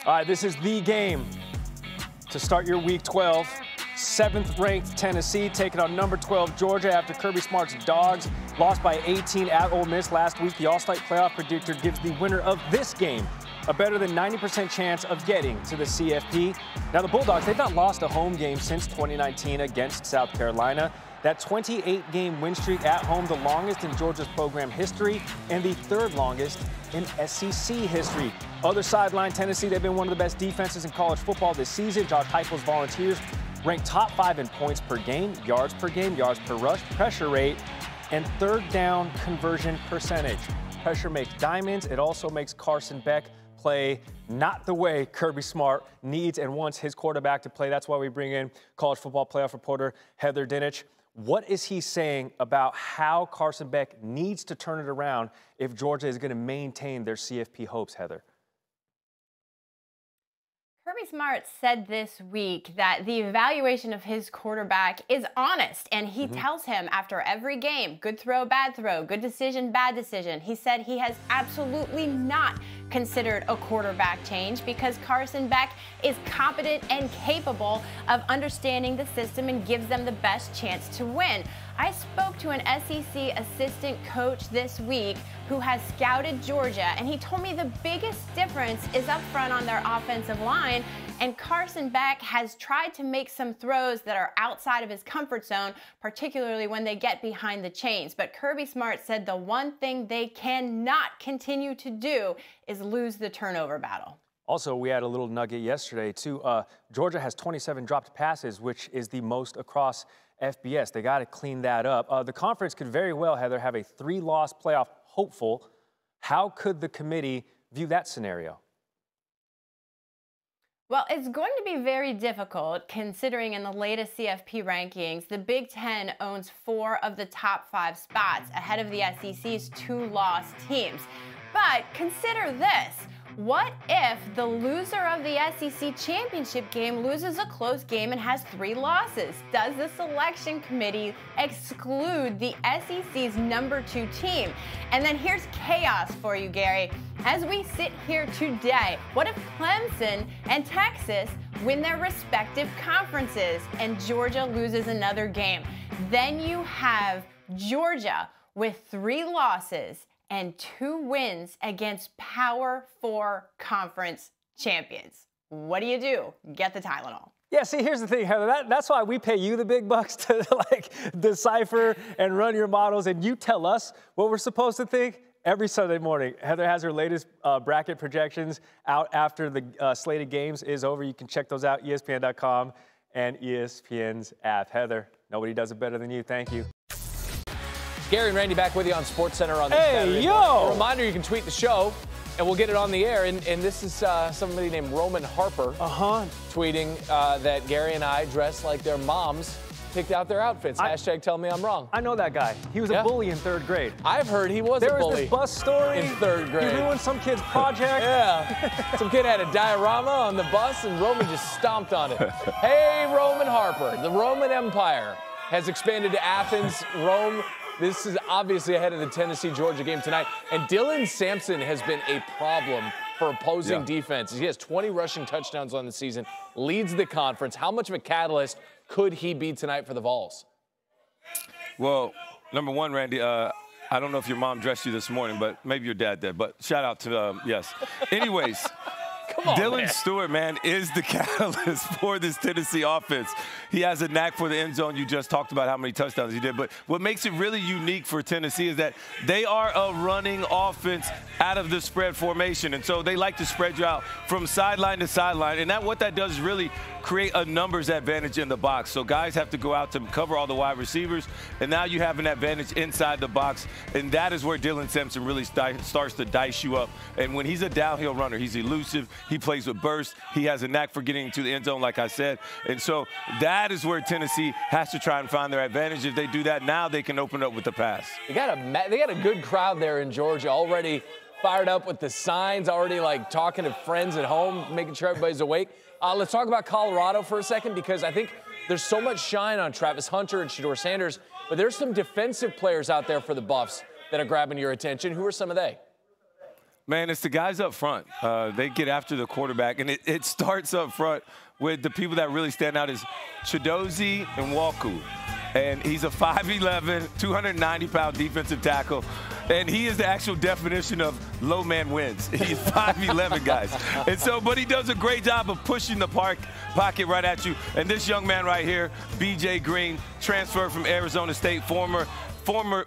All right, this is the game to start your Week 12. 7th-ranked Tennessee taking on number 12 Georgia after Kirby Smart's Dogs lost by 18 at Ole Miss last week. The All-State playoff predictor gives the winner of this game a better than 90% chance of getting to the CFP. Now, the Bulldogs, they've not lost a home game since 2019 against South Carolina. That 28-game win streak at home, the longest in Georgia's program history and the 3rd longest in SEC history. Other sideline, Tennessee, they've been one of the best defenses in college football this season. Josh Heupel's Volunteers ranked top 5 in points per game, yards per rush, pressure rate, and 3rd down conversion percentage. Pressure makes diamonds. It also makes Carson Beck play not the way Kirby Smart needs and wants his quarterback to play. That's why we bring in college football playoff reporter Heather Dinich. What is he saying about how Carson Beck needs to turn it around if Georgia is going to maintain their CFP hopes, Heather? Kirby Smart said this week that the evaluation of his quarterback is honest, and he tells him after every game, good throw, bad throw, good decision, bad decision. He said he has absolutely not considered a quarterback change because Carson Beck is competent and capable of understanding the system and gives them the best chance to win. I spoke to an SEC assistant coach this week who has scouted Georgia, and he told me the biggest difference is up front on their offensive line, and Carson Beck has tried to make some throws that are outside of his comfort zone, particularly when they get behind the chains. But Kirby Smart said the one thing they cannot continue to do is lose the turnover battle. Also, we had a little nugget yesterday, too. Georgia has 27 dropped passes, which is the most across FBS. They got to clean that up. The conference could very well, Heather, have a 3-loss playoff hopeful. How could the committee view that scenario? Well, it's going to be very difficult considering in the latest CFP rankings, the Big Ten owns 4 of the top 5 spots ahead of the SEC's 2-loss teams. But consider this. What if the loser of the SEC championship game loses a close game and has 3 losses? Does the selection committee exclude the SEC's number 2 team? And then here's chaos for you, Gary. As we sit here today, what if Clemson and Texas win their respective conferences and Georgia loses another game? Then you have Georgia with 3 losses and 2 wins against Power 4 conference champions. What do? Get the Tylenol. Yeah, see, here's the thing, Heather. That's why we pay you the big bucks to, decipher and run your models, and you tell us what we're supposed to think every Sunday morning. Heather has her latest bracket projections out after the slated games is over. You can check those out, ESPN.com and ESPN's app. Heather, nobody does it better than you. Thank you. Gary and Randy back with you on SportsCenter on this Saturday. Yo! A reminder, you can tweet the show, and we'll get it on the air. And this is somebody named Roman Harper tweeting that Gary and I dressed like their moms picked out their outfits. Hashtag tell me I'm wrong. I know that guy. He was a bully in 3rd grade. I've heard he was a bully. There was this bus story. In 3rd grade. He ruined some kid's project. Yeah. Some kid had a diorama on the bus, and Roman just stomped on it. Hey, Roman Harper. The Roman Empire has expanded to Athens, Rome. This is obviously ahead of the Tennessee-Georgia game tonight. And Dylan Sampson has been a problem for opposing defenses. He has 20 rushing touchdowns on the season, leads the conference. How much of a catalyst could he be tonight for the Vols? Well, number one, Randy, I don't know if your mom dressed you this morning, but maybe your dad did. But shout out to, yes. Anyways. Dylan Stewart, man, is the catalyst for this Tennessee offense. He has a knack for the end zone. You just talked about how many touchdowns he did. But what makes it really unique for Tennessee is that they are a running offense out of the spread formation. And so they like to spread you out from sideline to sideline. And what that does is really create a numbers advantage in the box. So guys have to go out to cover all the wide receivers. And now you have an advantage inside the box. And that is where Dylan Sampson really starts to dice you up. And when he's a downhill runner, he's elusive. He plays with burst. He has a knack for getting into the end zone, like I said. And so that is where Tennessee has to try and find their advantage. If they do that now, they can open up with the pass. They got a good crowd there in Georgia, already fired up with the signs, already like talking to friends at home, making sure everybody's awake. Let's talk about Colorado for a second, because I think there's so much shine on Travis Hunter and Shedeur Sanders, but there's some defensive players out there for the Buffs that are grabbing your attention. Who are some of they? Man, it's the guys up front. They get after the quarterback, and it starts up front with the people that really stand out is Chidozie and Nwoku. And he's a 5'11", 290-pound defensive tackle. And he is the actual definition of low man wins. He's 5'11", guys. And so, but he does a great job of pushing the pocket right at you. And this young man right here, B.J. Green, transferred from Arizona State, former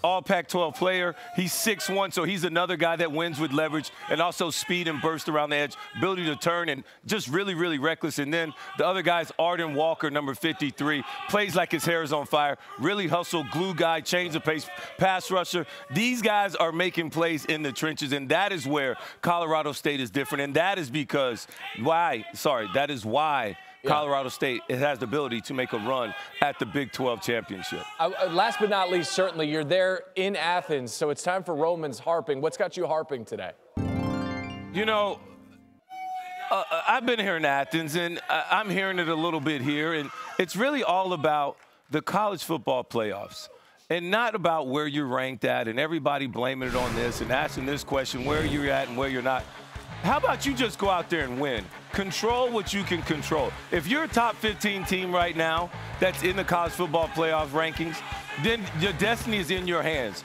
All Pac-12 player. He's 6'1", so he's another guy that wins with leverage and also speed and burst around the edge, ability to turn, and just really, really reckless. And then the other guy's Arden Walker, number 53, plays like his hair is on fire, really hustle, glue guy, change the pace, pass rusher. These guys are making plays in the trenches, and that is where Colorado State is different. And that is that is why Colorado State has the ability to make a run at the Big 12 championship. Last but not least, certainly, you're there in Athens, so it's time for Roman's harping. What's got you harping today? You know, I've been here in Athens, and I'm hearing it a little bit here, and it's really all about the college football playoffs and not about where you're ranked at and everybody blaming it on this and asking this question, where you're at and where you're not. How about you just go out there and win? Control what you can control. If you're a top 15 team right now that's in the college football playoff rankings, then your destiny is in your hands.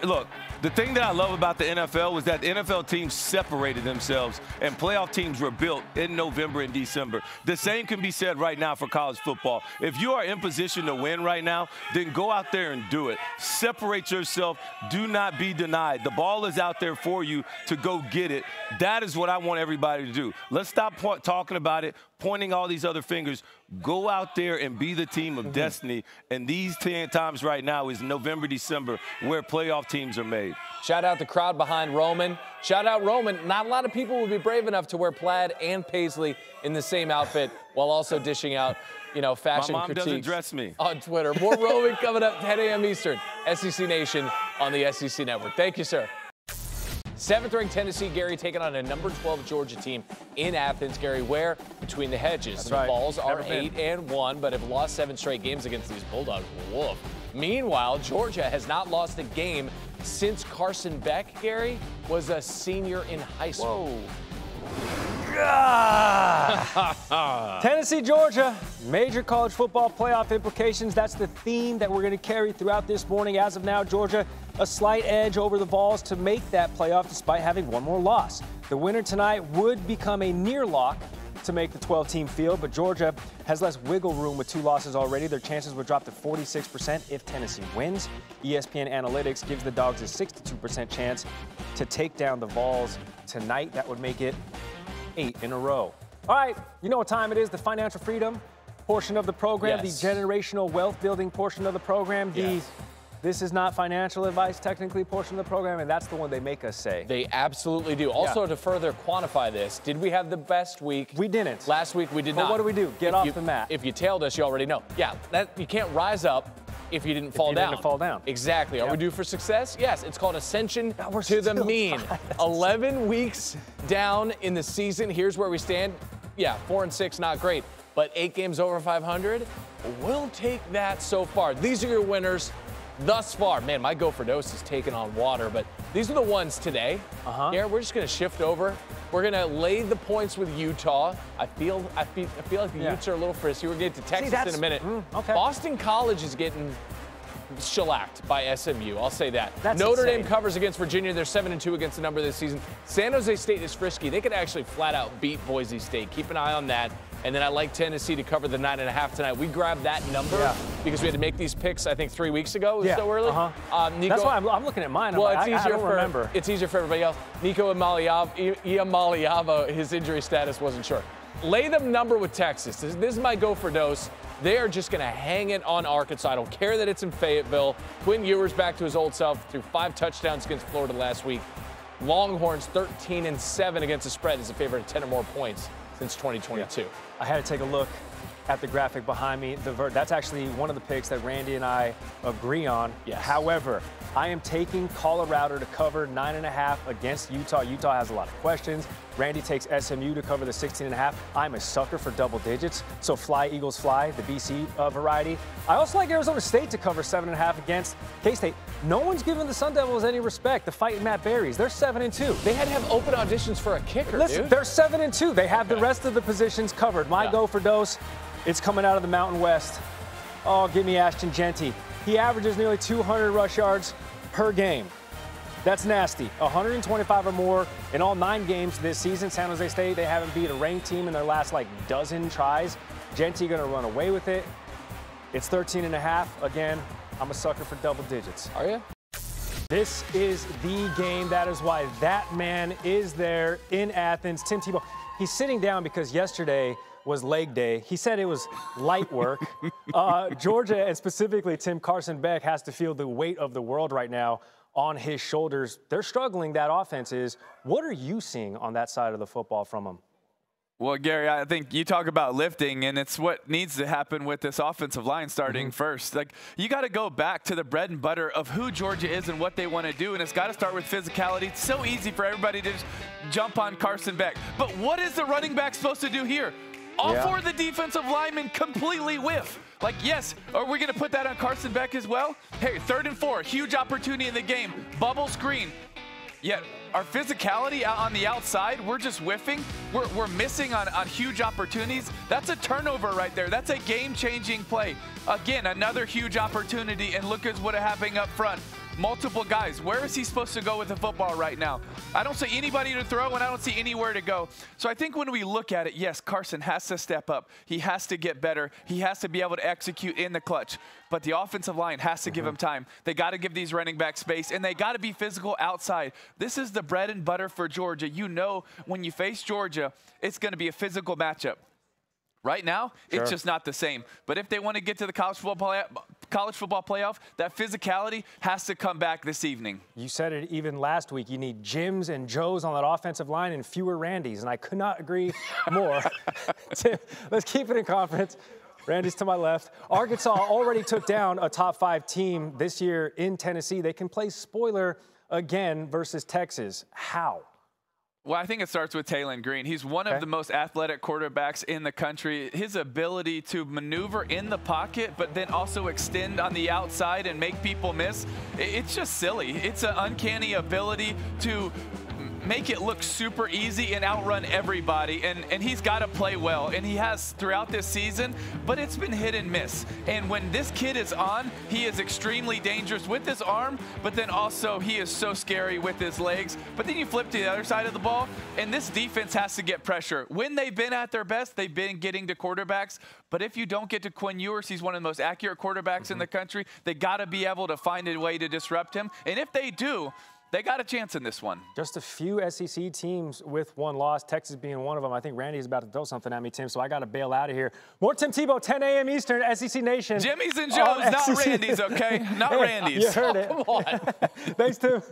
Look, the thing that I love about the NFL was that the NFL teams separated themselves and playoff teams were built in November and December. The same can be said right now for college football. If you are in position to win right now, then go out there and do it. Separate yourself. Do not be denied. The ball is out there for you to go get it. That is what I want everybody to do. Let's stop talking about it, pointing all these other fingers. Go out there and be the team of destiny. And these 10 times right now is November, December, where playoff teams are made. Shout out the crowd behind Roman. Shout out Roman. Not a lot of people would be brave enough to wear plaid and paisley in the same outfit while also dishing out, you know, fashion My mom critiques doesn't dress me. On Twitter. More Roman coming up 10 a.m. Eastern. SEC Nation on the SEC Network. Thank you, sir. 7th-ranked Tennessee, Gary, taking on a number 12 Georgia team in Athens. Gary, where? Between the hedges. That's the right. Balls are 8-1, but have lost 7 straight games against these Bulldogs. Woof. Meanwhile, Georgia has not lost a game since Carson Beck, Gary, was a senior in high school. Whoa. Tennessee, Georgia, major college football playoff implications. That's the theme that we're going to carry throughout this morning. As of now, Georgia, a slight edge over the Vols to make that playoff despite having one more loss. The winner tonight would become a near lock to make the 12-team field, but Georgia has less wiggle room with 2 losses already. Their chances would drop to 46% if Tennessee wins. ESPN Analytics gives the Dogs a 62% chance to take down the Vols tonight. That would make it 8 in a row. All right, you know what time it is, the financial freedom portion of the program, Yes. the generational wealth building portion of the program, this is not financial advice technically portion of the program, and that's the one they make us say. They absolutely do. Also, to further quantify this, did we have the best week? We didn't. Last week we did not. But what do we do? Get off the mat. If you tailed us, you already know. Yeah, you can't rise up if you didn't fall down. Didn't fall down. Exactly. Are we due for success? Yes. It's called ascension we're to the still mean. 11 weeks down in the season. Here's where we stand. Yeah, 4-6, not great. But 8 games over 500, we'll take that so far. These are your winners thus far. Man, my go for dose is taking on water, but these are the ones today. Yeah, we're just going to shift over. We're going to lay the points with Utah. I feel like the Utes are a little frisky. We're going to get to Texas in a minute. Okay. Boston College is getting shellacked by SMU. I'll say that. That's Notre insane. Dame covers against Virginia. They're 7-2 against the number this season. San Jose State is frisky. They could actually flat out beat Boise State. Keep an eye on that. And then I like Tennessee to cover the 9.5 tonight. We grabbed that number because we had to make these picks, I think, 3 weeks ago. It was so early. Nico, that's why I'm looking at mine. Well, I don't remember. It's easier for everybody else. Nico Iamaleava, his injury status wasn't sure. Lay them number with Texas. This is my go for dose. They are just going to hang it on Arkansas. I don't care that it's in Fayetteville. Quinn Ewers back to his old self threw 5 touchdowns against Florida last week. Longhorns 13-7 against the spread is a favorite of 10 or more points since 2022. I had to take a look at the graphic behind me. That's actually one of the picks that Randy and I agree on. Yes. However, I am taking Colorado to cover 9.5 against Utah. Utah has a lot of questions. Randy takes SMU to cover the 16.5. I'm a sucker for double digits, so fly, Eagles fly, the BC variety. I also like Arizona State to cover 7.5 against K-State. No one's giving the Sun Devils any respect. The Fighting Matt Berries, they're 7-2. They had to have open auditions for a kicker, Listen, dude. they're 7-2. They have the rest of the positions covered. My go for dose, it's coming out of the Mountain West. Oh, give me Ashton Genty. He averages nearly 200 rush yards per game. That's nasty. 125 or more in all 9 games this season. San Jose State, they haven't beat a ranked team in their last dozen tries. Genty going to run away with it. It's 13.5. Again, I'm a sucker for double digits. Are you? This is the game. That is why that man is there in Athens. Tim Tebow, he's sitting down because yesterday was leg day. He said it was light work. Georgia, and specifically Carson Beck, has to feel the weight of the world right now on his shoulders. They're struggling, that offense is. What are you seeing on that side of the football from them? Well, Gary, I think you talk about lifting, and it's what needs to happen with this offensive line starting first. You got to go back to the bread and butter of who Georgia is and what they want to do, and it's got to start with physicality. It's so easy for everybody to just jump on Carson Beck. But what is the running back supposed to do here? All 4 of the defensive linemen completely whiff. Yes, are we going to put that on Carson Beck as well? Hey, 3rd and 4, huge opportunity in the game. Bubble screen. Yet our physicality out on the outside, we're just whiffing. We're missing on huge opportunities. That's a turnover right there. That's a game-changing play. Again, another huge opportunity, and look at what's happening up front. Multiple guys. Where is he supposed to go with the football right now? I don't see anybody to throw, and I don't see anywhere to go. So I think when we look at it, yes, Carson has to step up. He has to get better. He has to be able to execute in the clutch. But the offensive line has to give him time. They got to give these running backs space, and they got to be physical outside. This is the bread and butter for Georgia. You know when you face Georgia, it's going to be a physical matchup. Right now, it's just not the same. But if they want to get to the college football playoff, that physicality has to come back this evening. You said it even last week. You need Jims and Joes on that offensive line and fewer Randys, and I could not agree more. Tim, let's keep it in conference. Randy's to my left. Arkansas already took down a top 5 team this year in Tennessee. They can play spoiler again versus Texas. How? Well, I think it starts with Taylon Green. He's one of the most athletic quarterbacks in the country. His ability to maneuver in the pocket, but then also extend on the outside and make people miss, it's just silly. It's an uncanny ability to make it look super easy and outrun everybody, and he's got to play well, and he has throughout this season, but it's been hit and miss. And when this kid is on, he is extremely dangerous with his arm, but then also he is so scary with his legs. But then you flip to the other side of the ball, and this defense has to get pressure. When they've been at their best, they've been getting to quarterbacks, but if you don't get to Quinn Ewers, he's one of the most accurate quarterbacks in the country. They got to be able to find a way to disrupt him, and if they do, they got a chance in this one. Just a few SEC teams with 1 loss, Texas being one of them. I think Randy's about to throw something at me, Tim, so I got to bail out of here. More Tim Tebow, 10 a.m. Eastern, SEC Nation. Jimmy's and Joe's, not Randy's, okay? Not Randy's. You heard it. Come on. Thanks, Tim.